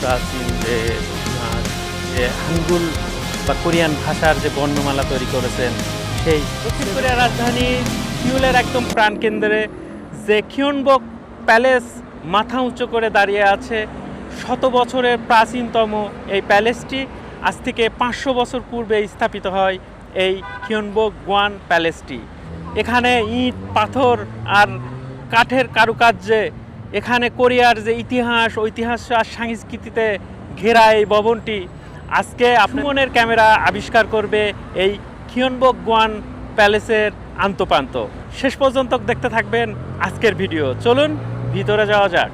প্রাচীন যে ইতিহাস, যে হাঙ্গুল বা কোরিয়ান ভাষার যে বর্ণমালা তৈরি করেছেন, সেই দক্ষিণ কোরিয়ার রাজধানী সিউলের একদম প্রাণকেন্দ্রে যে খিয়নবক প্যালেস মাথা উঁচু করে দাঁড়িয়ে আছে, শত বছরের প্রাচীনতম এই প্যালেসটি আজ থেকে 500 বছর পূর্বে স্থাপিত হয় এই খিয়নবক গোয়ান প্যালেসটি। এখানে ইট, পাথর আর কাঠের কারুকার্যে এখানে কোরিয়ার যে ইতিহাস, ঐতিহাস আর সংস্কৃতিতে ঘেরা এই ভবনটি আজকে আপনার ক্যামেরা আবিষ্কার করবে এই খিয়নবক গোয়ান প্যালেসের আন্তঃপ্রান্ত। শেষ পর্যন্ত দেখতে থাকবেন আজকের ভিডিও। চলুন ভিতরে যাওয়া যাক।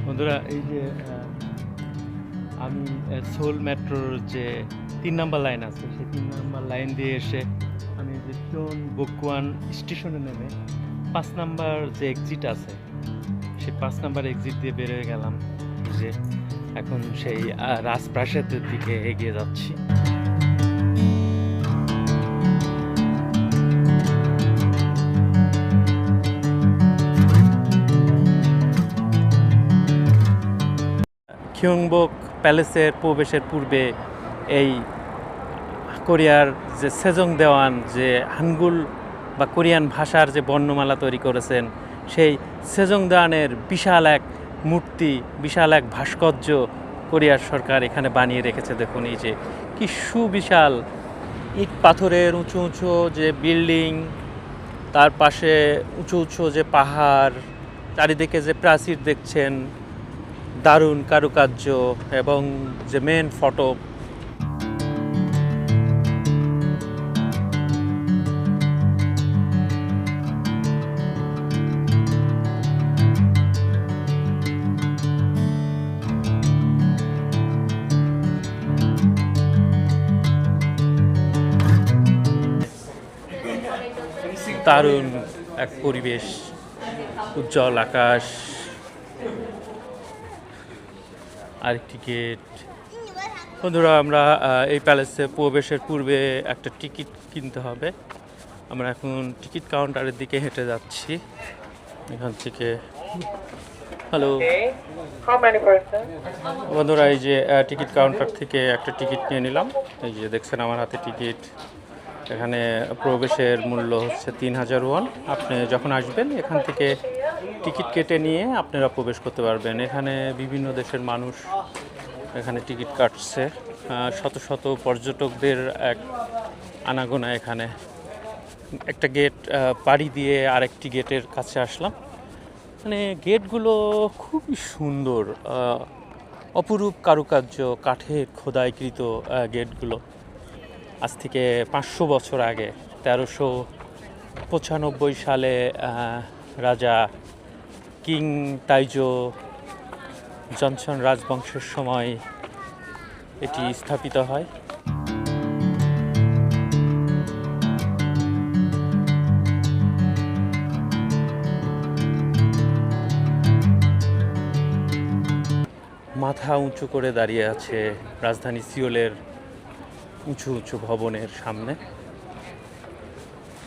বন্ধুরা, এই যে আমি সোল মেট্রোর যে 3 নম্বর লাইন আছে, সেই 3 নম্বর লাইন দিয়ে এসে আমি যে খিয়নবক গোয়ান স্টেশনে নেমে 5 নাম্বার যে এক্সিট আছে, সেই 5 নাম্বার এক্সিট দিয়ে বেরোয় গেলাম। যে এখন সেই রাজপ্রাসাদের দিকে এগিয়ে যাচ্ছি। খিয়নবক প্যালেসের প্রবেশের পূর্বে এই কোরিয়ার যে সেজং দেওয়ান যে হাঙ্গুল বা কোরিয়ান ভাষার যে বর্ণমালা তৈরি করেছেন, সেই সেজং দেওয়ানের বিশাল এক মূর্তি, বিশাল এক ভাস্কর্য কোরিয়ার সরকার এখানে বানিয়ে রেখেছে। দেখুন এই যে কি সুবিশাল ইট পাথরের উঁচু উঁচু যে বিল্ডিং, তার পাশে উঁচু উঁচু যে পাহাড়, চারিদিকে যে প্রাচীর দেখছেন, দারুণ কারুকার্য এবং যে মেন ফটক। দারুণ এক পরিবেশ, উজ্জ্বল আকাশ, আরেকটি গেট। বন্ধুরা, আমরা এই প্যালেসে প্রবেশের পূর্বে একটা টিকিট কিনতে হবে। আমরা এখন টিকিট কাউন্টারের দিকে হেঁটে যাচ্ছি। এখান থেকে হ্যালো বন্ধুরা, এই যে টিকিট কাউন্টার থেকে একটা টিকিট নিয়ে নিলাম। এই যে দেখছেন আমার হাতে টিকিট। এখানে প্রবেশের মূল্য হচ্ছে 3000 ওয়ান। আপনি যখন আসবেন এখান থেকে টিকিট কেটে নিয়ে আপনারা প্রবেশ করতে পারবেন। এখানে বিভিন্ন দেশের মানুষ এখানে টিকিট কাটছে। শত শত পর্যটকদের এক আনাগোনা। এখানে একটা গেট পাড়ি দিয়ে আরেকটি গেটের কাছে আসলাম। মানে গেটগুলো খুবই সুন্দর, অপরূপ কারুকার্য, কাঠের খোদাইকৃত গেটগুলো। আজ থেকে 500 বছর আগে 1395 সালে রাজা কিং তাইজো জনসন রাজবংশের সময় এটি স্থাপিত হয়। মাথা উঁচু করে দাঁড়িয়ে আছে রাজধানী সিওলের উঁচু উঁচু ভবনের সামনে।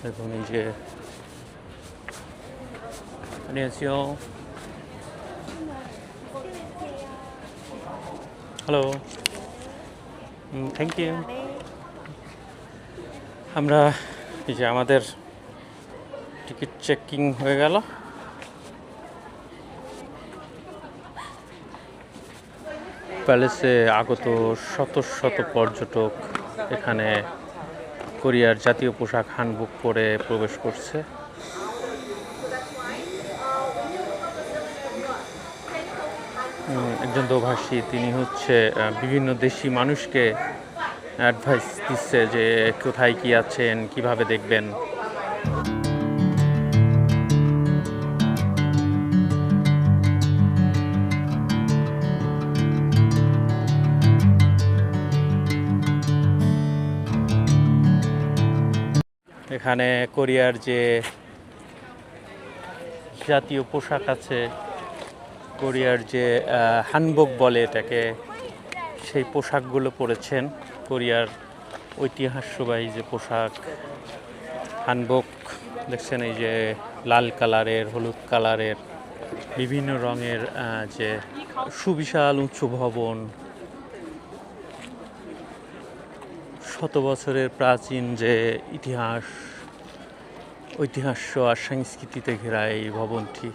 দেখুন এই যে হ্যালো, থ্যাংক ইউ। আমরা এই যে আমাদের টিকিট চেকিং হয়ে গেল। প্যালেসে আগত শত শত পর্যটক এখানে কোরিয়ার জাতীয় পোশাক হানবুক পরে প্রবেশ করছে। একজন দোভাষী, তিনি হচ্ছে বিভিন্ন দেশি মানুষকে অ্যাডভাইস দিচ্ছে যে কোথায় কি আছেন, কিভাবে দেখবেন। এখানে কোরিয়ার যে জাতীয় পোশাক আছে, কোরিয়ার যে হানবক বলে এটাকে, সেই পোশাকগুলো পরেছেন। কোরিয়ার ঐতিহ্যবাহী যে পোশাক হানবক দেখছেন, এই যে লাল কালারের, হলুদ কালারের, বিভিন্ন রঙের যে সুবিশাল উঁচু ভবন, শত বছরের প্রাচীন যে ইতিহাস, ঐতিহ্য আর সংস্কৃতিতে ঘেরা এই ভবনটি।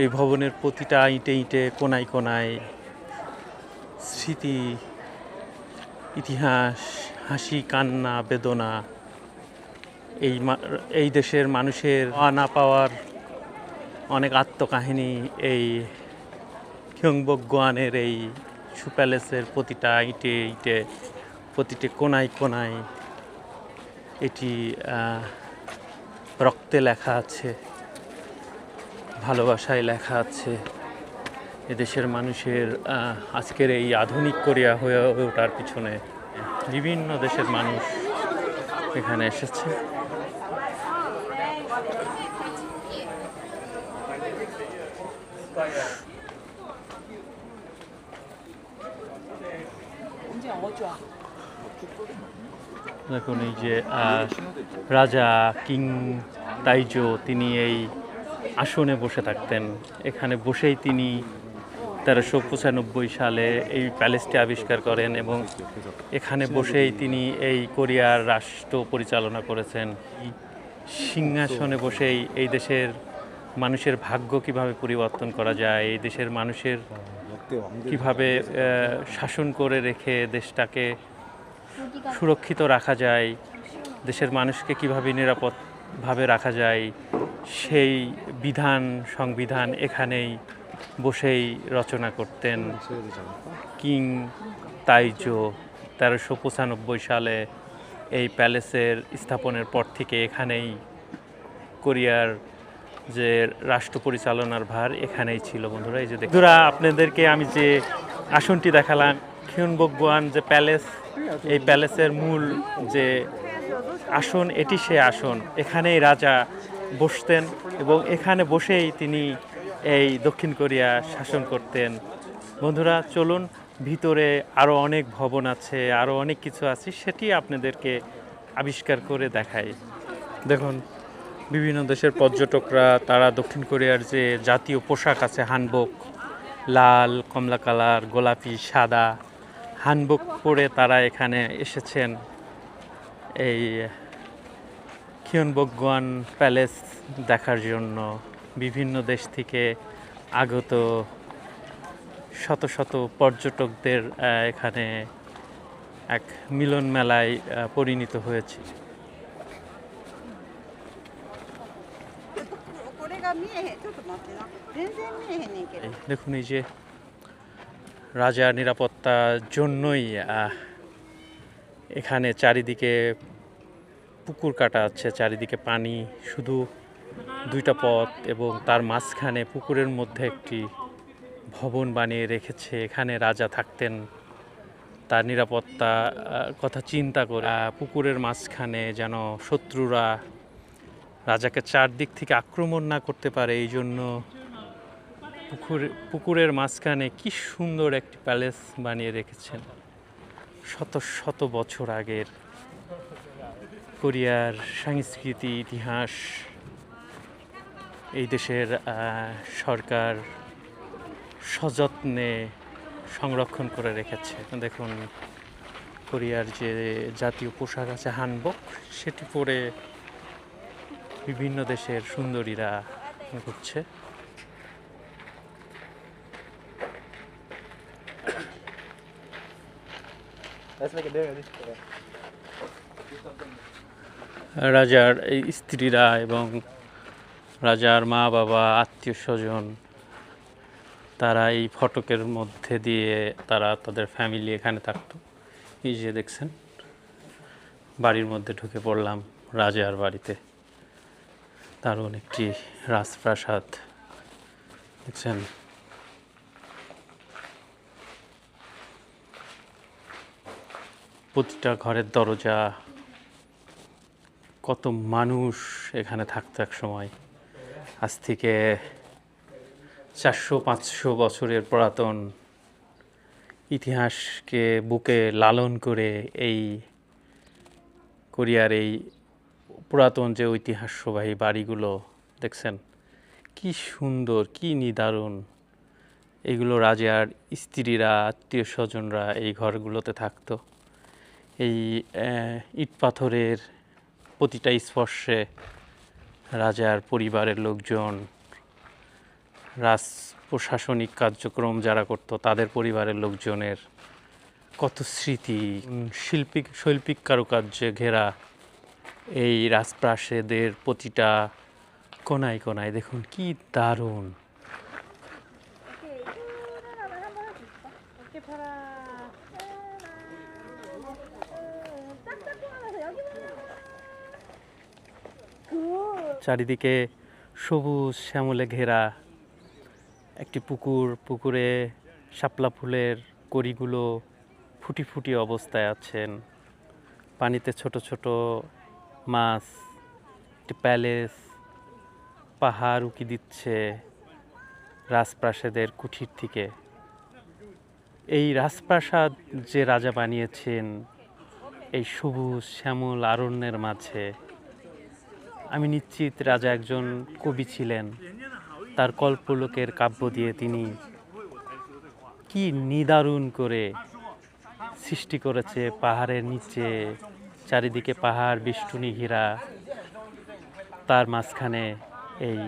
এই ভবনের প্রতিটা ইঁটে ইঁটে, কোনায় কোনায় স্মৃতি, ইতিহাস, হাসি, কান্না, বেদনা, এই দেশের মানুষের না পাওয়ার অনেক আত্মকাহিনী এই গিয়ংবক গোয়ানের এই প্যালেসের প্রতিটা ইঁটে ইঁটে, প্রতিটি কোনায় কোনায় এটি রক্তে লেখা আছে, ভালোবাসায় লেখা আছে। এদেশের মানুষের আজকের এই আধুনিক কোরিয়া হয়ে ওঠার পিছনে বিভিন্ন দেশের মানুষ এখানে এসেছে। দেখুন এই যে রাজা কিং তাইজো, তিনি এই আসনে বসে থাকতেন। এখানে বসেই তিনি 1395 সালে এই প্যালেসটি আবিষ্কার করেন এবং এখানে বসেই তিনি এই কোরিয়ার রাষ্ট্র পরিচালনা করেছেন। সিংহাসনে বসেই এই দেশের মানুষের ভাগ্য কিভাবে পরিবর্তন করা যায়, এই দেশের মানুষের কিভাবে শাসন করে রেখে দেশটাকে সুরক্ষিত রাখা যায়, দেশের মানুষকে কিভাবে নিরাপদভাবে রাখা যায়, সেই সংবিধান এখানেই বসেই রচনা করতেন কিং তাইজো। 1395 সালে এই প্যালেসের স্থাপনের পর থেকে এখানেই কোরিয়ার যে রাষ্ট্র পরিচালনার ভার এখানেই ছিল। বন্ধুরা, এই যে বন্ধুরা, আপনাদেরকে আমি যে আসনটি দেখালাম, গিয়ংবক গোয়ান যে প্যালেস, এই প্যালেসের মূল যে আসন, এটি সে আসন। এখানেই রাজা বসতেন এবং এখানে বসেই তিনি এই দক্ষিণ কোরিয়া শাসন করতেন। বন্ধুরা, চলুন ভিতরে আরও অনেক ভবন আছে, আরও অনেক কিছু আছে, সেটি আপনাদেরকে আবিষ্কার করে দেখাই। দেখুন, বিভিন্ন দেশের পর্যটকরা তারা দক্ষিণ কোরিয়ার যে জাতীয় পোশাক আছে হানবক, লাল, কমলা কালার, গোলাপি, সাদা হানবক পরে তারা এখানে এসেছেন এই গিয়ংবক গোয়ান প্যালেস দেখার জন্য। বিভিন্ন দেশ থেকে আগত শত শত পর্যটকদের এখানে এক মিলন মেলায় পরিণত হয়েছে। দেখুন, এই যে রাজার নিরাপত্তার জন্যই এখানে চারিদিকে পুকুর কাটা আছে, চারিদিকে পানি, শুধু দুইটা পথ এবং তার মাঝখানে পুকুরের মধ্যে একটি ভবন বানিয়ে রেখেছে। এখানে রাজা থাকতেন, তার নিরাপত্তা কথা চিন্তা করে পুকুরের মাঝখানে যেন শত্রুরা রাজাকে চারদিক থেকে আক্রমণ না করতে পারে, এই জন্য পুকুরের মাঝখানে কি সুন্দর একটি প্যালেস বানিয়ে রেখেছেন। শত শত বছর আগের কোরিয়ার সংস্কৃতি, ইতিহাস এই দেশের সরকার সযত্নে সংরক্ষণ করে রেখেছে। দেখুন, কোরিয়ার যে জাতীয় পোশাক আছে হানবক, সেটি পরে বিভিন্ন দেশের সুন্দরীরা ঘুরছে। রাজার এই স্ত্রীরা এবং রাজার মা বাবা, আত্মীয় স্বজন, তারা এই ফটকের মধ্যে দিয়ে তারা তাদের ফ্যামিলি এখানে থাকতো। এই যে দেখছেন, বাড়ির মধ্যে ঢুকে পড়লাম রাজার বাড়িতে। দারুণ একটি রাজপ্রাসাদ দেখছেন। প্রতিটা ঘরের দরজা, কত মানুষ এখানে থাকতো এক সময়। আজ থেকে 400-500 বছরের পুরাতন ইতিহাসকে বুকে লালন করে এই কোরিয়ার এই পুরাতন যে ঐতিহ্যবাহী বাড়িগুলো দেখছেন, কি সুন্দর, কি নিদারুণ। এইগুলো রাজার স্ত্রীরা, আত্মীয় স্বজনরা এই ঘরগুলোতে থাকতো। এই ইট পাথরের প্রতিটা স্পর্শে রাজার পরিবারের লোকজন, রাজ প্রশাসনিক কার্যক্রম যারা করতো তাদের পরিবারের লোকজনের কত স্মৃতি, শৈল্পিক কারুকার্যে ঘেরা এই রাজপ্রাসাদের প্রতিটা কোনায় কোনায় দেখুন কি দারুণ। চারিদিকে সবুজ শ্যামলে ঘেরা একটি পুকুর, পুকুরে শাপলা ফুলের কড়িগুলো ফুটি ফুটি অবস্থায় আছেন। পানিতে ছোট ছোট মাছ, একটি প্যালেস, পাহাড় উকি দিচ্ছে রাজপ্রাসাদের কুঠির থেকে। এই রাজপ্রাসাদ যে রাজা বানিয়েছেন এই সবুজ শ্যামল অরণ্যের মাঝে, আমি নিশ্চিত রাজা একজন কবি ছিলেন। তার কল্পলোকের কাব্য দিয়ে তিনি কি নিদারুণ করে সৃষ্টি করেছে। পাহাড়ের নিচে চারিদিকে পাহাড় বেষ্টনী ঘেরা, তার মাঝখানে এই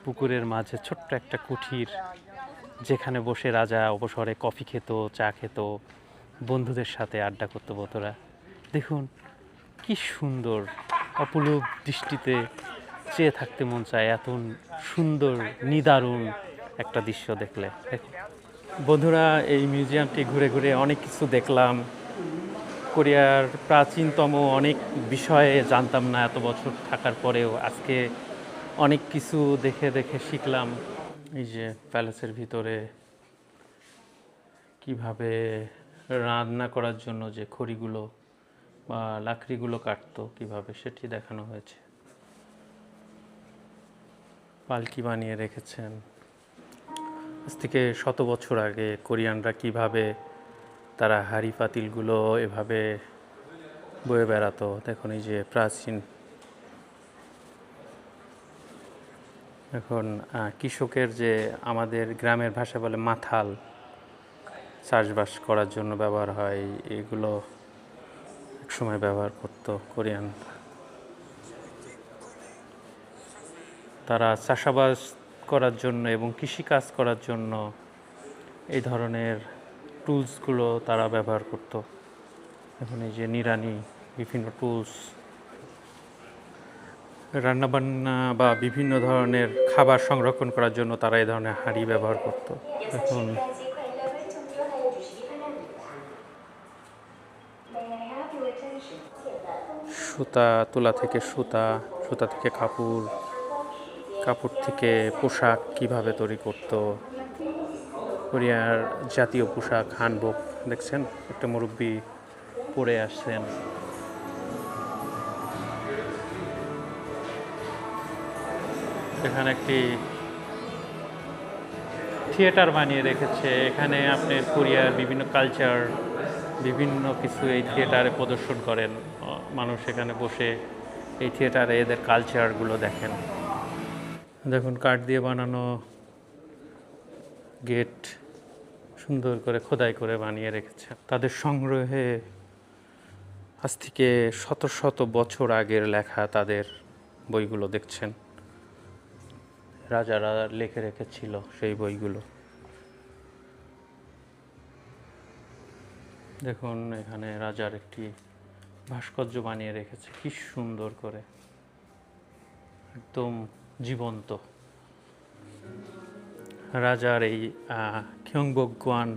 পুকুরের মাঝে ছোট্ট একটা কুঠির, যেখানে বসে রাজা অবসরে কফি খেত, চা খেত, বন্ধুদের সাথে আড্ডা করতো বন্ধুরা। দেখুন কি সুন্দর, অপলক দৃষ্টিতে চেয়ে থাকতে মন চায় এত সুন্দর নিদারুণ একটা দৃশ্য দেখলে। বন্ধুরা, এই মিউজিয়ামটি ঘুরে ঘুরে অনেক কিছু দেখলাম। কোরিয়ার প্রাচীনতম অনেক বিষয়ে জানতাম না এত বছর থাকার পরেও, আজকে অনেক কিছু দেখে দেখে শিখলাম। এই যে প্যালেসের ভিতরে কিভাবে রান্না করার জন্য যে খড়িগুলো বা লাকড়িগুলো কাটতো কিভাবে, সেটি দেখানো হয়েছে। পালকি বানিয়ে রেখেছেন। আজ থেকে 100 বছর আগে কোরিয়ানরা কিভাবে তারা হাঁড়ি পাতিলগুলো এভাবে বয়ে বেড়াতো। দেখুন এই যে প্রাচীন, এখন কৃষকের যে আমাদের গ্রামের ভাষা বলে মাথাল, চাষবাস করার জন্য ব্যবহার হয়, এগুলো একসময় ব্যবহার করতো কোরিয়ান। তারা চাষাবাদ করার জন্য এবং কৃষিকাজ করার জন্য এই ধরনের টুলসগুলো তারা ব্যবহার করত। এখন এই যে নিড়ানি, বিভিন্ন টুলস, রান্নাবান্না বা বিভিন্ন ধরনের খাবার সংরক্ষণ করার জন্য তারা এই ধরনের হাঁড়ি ব্যবহার করত। এখন সুতা, তুলা থেকে সুতা, সুতা থেকে কাপড়, কাপড় থেকে পোশাক কিভাবে তৈরি করতো। কোরিয়ার জাতীয় পোশাক হানবক দেখছেন, একটা মুরব্বি পরে আসছেন। এখানে একটি থিয়েটার বানিয়ে রেখেছে। এখানে আপনি কোরিয়ার বিভিন্ন কালচার, বিভিন্ন কিছু এই থিয়েটারে প্রদর্শন করেন। মানুষ এখানে বসে এই থিয়েটারে এদের কালচারগুলো দেখেন। দেখুন কাঠ দিয়ে বানানো গেট সুন্দর করে খোদাই করে বানিয়ে রেখেছে। তাদের সংগ্রহে আজ থেকে শত শত বছর আগের লেখা তাদের বইগুলো দেখছেন, রাজারা লিখে রেখেছিল সেই বইগুলো। দেখুন এখানে রাজার একটি ভাস্কর্য বানিয়ে রেখেছে, কি সুন্দর করে, একদম জীবন্ত। রাজার এই খিয়ংবকগোয়ান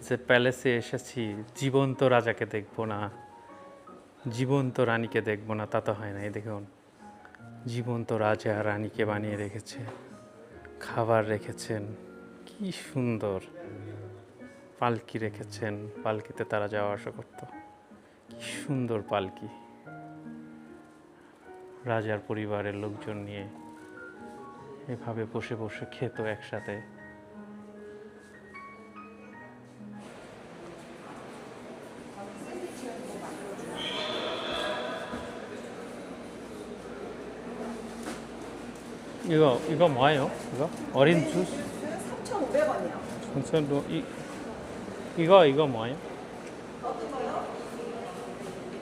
যে প্যালেসে এসেছি, জীবন্ত রাজাকে দেখবো না, জীবন্ত রানীকে দেখবো না, তা তো হয় না। এই দেখুন জীবন্ত রাজা রানীকে বানিয়ে রেখেছে, খাবার রেখেছেন, কি সুন্দর। পালকি রেখেছেন, পালকিতে তারা যাওয়া আসা করতো, কি সুন্দর পালকি, রাজার পরিবারের লোকজন নিয়ে। এভাবে বসে বসে খেত একসাথে। 이거 뭐예요? 어린 주스? 3,500원이요. 전천도 이거 뭐예요?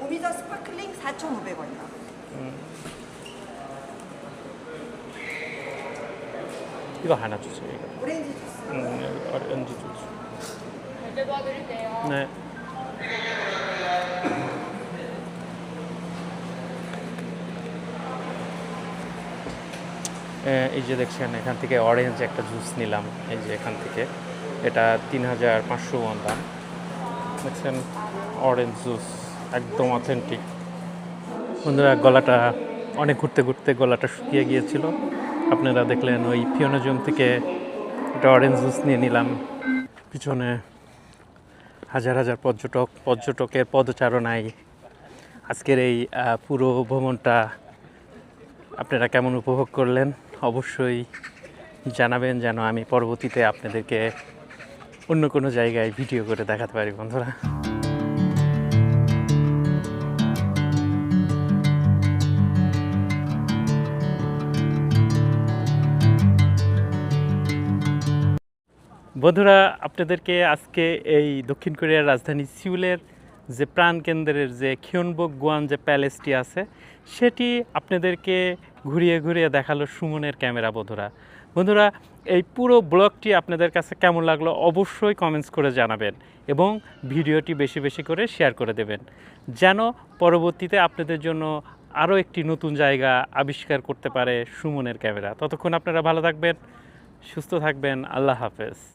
오미자 스파클링 4,500원이요. 이거 하나 주세요. 이거. 오렌지 주스. 오렌지 주스. 결제 도와드릴게요. 네. এই যে দেখছেন এখান থেকে অরেঞ্জ একটা জুস নিলাম, এই যে এখান থেকে, এটা 3500 ওয়ান দাম। দেখছেন অরেঞ্জ জুস একদম অথেন্টিক। বন্ধুরা গলাটা অনেক ঘুরতে ঘুরতে গলাটা শুকিয়ে গিয়েছিল, আপনারা দেখলেন ওই ফিওনাজুম থেকে একটা অরেঞ্জ জুস নিয়ে নিলাম। পিছনে হাজার হাজার পর্যটকের পদচারণায় আজকের এই পুরো ভ্রমণটা আপনারা কেমন উপভোগ করলেন অবশ্যই জানাবেন, যেন আমি পরবর্তীতে আপনাদেরকে অন্য কোনো জায়গায় ভিডিও করে দেখাতে পারি। বন্ধুরা আপনাদেরকে আজকে এই দক্ষিণ কোরিয়ার রাজধানী সিউলের যে প্রাণকেন্দ্রের যে খিয়নবক গুয়ান যে প্যালেসটি আছে সেটি আপনাদেরকে ঘুরিয়ে ঘুরিয়ে দেখালো সুমনের ক্যামেরা। বন্ধুরা এই পুরো ব্লগটি আপনাদের কাছে কেমন লাগলো অবশ্যই কমেন্টস করে জানাবেন এবং ভিডিওটি বেশি বেশি করে শেয়ার করে দেবেন, যেন পরবর্তীতে আপনাদের জন্য আরও একটি নতুন জায়গা আবিষ্কার করতে পারে সুমনের ক্যামেরা। ততক্ষণ আপনারা ভালো থাকবেন, সুস্থ থাকবেন। আল্লাহ হাফেজ।